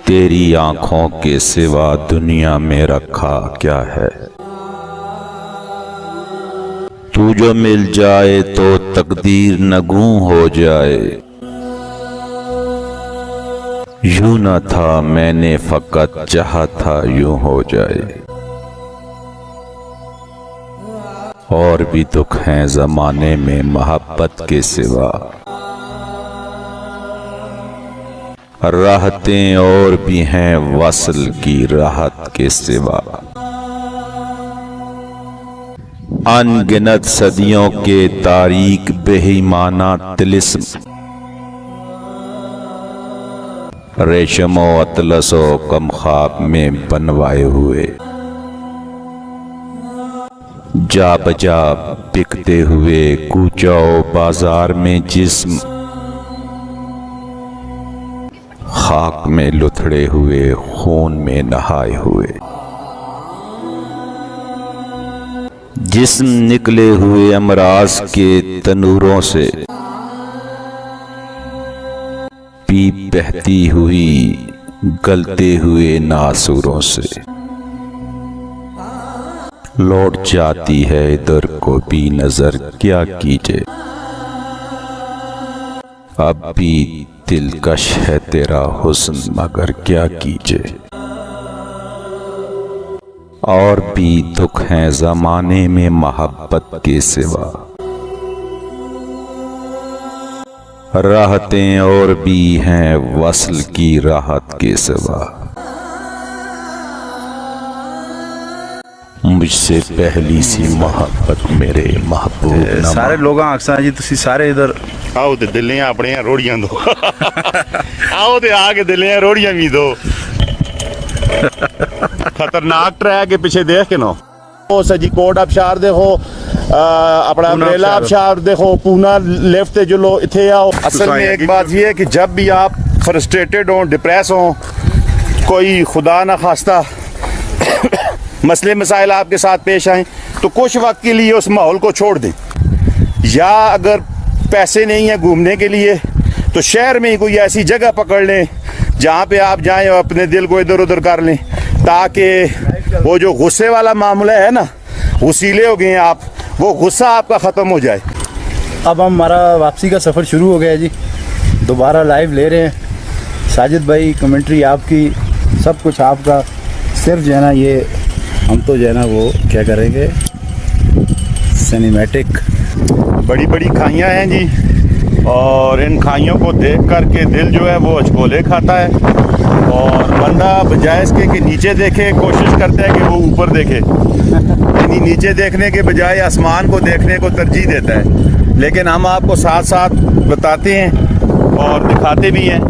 तेरी आंखों के सिवा दुनिया में रखा क्या है। तू जो मिल जाए तो तकदीर नगूं हो जाए। यूं न था मैंने फकत चाहा था यूं हो जाए। और भी दुख हैं जमाने में मोहब्बत के सिवा। राहतें और भी हैं वसल की राहत के सिवा। अनगिनत सदियों के तारीक बेईमाना तिलिस्म। रेशमो अतलसो कम ख्वाब में बनवाए हुए। जा बजा बिकते हुए कूचाओ बाजार में जिस्म। खाक में लुथड़े हुए खून में नहाए हुए। जिस्म निकले हुए अमराज के तनूरों से। पीप बहती हुई गलते हुए नासूरों से। लौट जाती है इधर को भी नजर क्या कीजिए। अब भी दिलकश है तेरा हुस्न मगर क्या कीजिए। और भी दुख हैं जमाने में मोहब्बत के सिवा। राहतें और भी हैं वसल की राहत के सिवा। मुझसे पहली सी मोहब्बत मेरे महबूब। सारे लोग अक्सर जी तुसी सारे इधर आओ ते दिल्लियां अपने रोड़ियां दो। आओ ते आके दिल्लियां रोड़ियां भी दो। खतरनाक ट्रैक के पीछे देख के नो ओ सजी कोट आबशार देखो, अपना अम्ब्रेला आबशार देखो, पूना लेफ्ट ते जो लो इथे आओ। असल में एक बात ये है कि जब भी आप फ्रस्ट्रेटेड हो, डिप्रेस हो, कोई खुदा ना खास्ता मसले मसाइल आपके साथ पेश आए तो कुछ वक्त के लिए उस माहौल को छोड़ दें। या अगर पैसे नहीं है घूमने के लिए तो शहर में ही कोई ऐसी जगह पकड़ लें जहाँ पे आप जाएं और अपने दिल को इधर उधर कर लें, ताकि वो जो गुस्से वाला मामला है ना, गुस्सीले हो गए आप, वो गुस्सा आपका ख़त्म हो जाए। अब हमारा वापसी का सफ़र शुरू हो गया है जी। दोबारा लाइव ले रहे हैं। साजिद भाई कमेंट्री आपकी, सब कुछ आपका। सिर्फ जो है ना ये हम तो जो है ना वो क्या करेंगे, सिनेमैटिक। बड़ी बड़ी खाइयाँ हैं जी, और इन खाइयों को देख कर के दिल जो है वो अचकोले खाता है। और बंदा बजाय इसके कि नीचे देखे, कोशिश करता है कि वो ऊपर देखे। यानी नीचे देखने के बजाय आसमान को देखने को तरजीह देता है। लेकिन हम आपको साथ साथ बताते हैं और दिखाते भी हैं।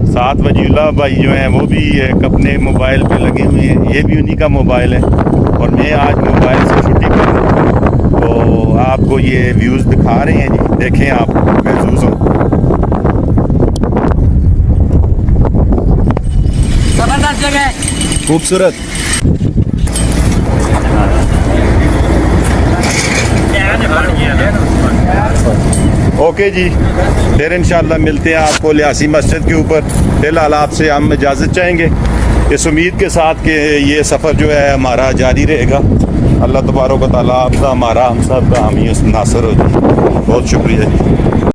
साथ वजीउल्लाह भाई जो हैं वो भी एक अपने मोबाइल पे लगे हुए हैं। ये भी उन्हीं का मोबाइल है और मैं आज मोबाइल से छुट्टी कर रहा हूँ, तो आपको ये व्यूज़ दिखा रहे हैं जी। देखें आप महसूस हो। जबरदस्त जगह, खूबसूरत। ओके जी, फिर इंशाल्लाह मिलते हैं आपको लियासी मस्जिद के ऊपर। फिलहाल आपसे हम इजाज़त चाहेंगे इस उम्मीद के साथ कि ये सफ़र जो है हमारा जारी रहेगा। अल्लाह तबारक व तआला आपका, हमारा, हम सब का हामी नासर हो जी। बहुत शुक्रिया जी।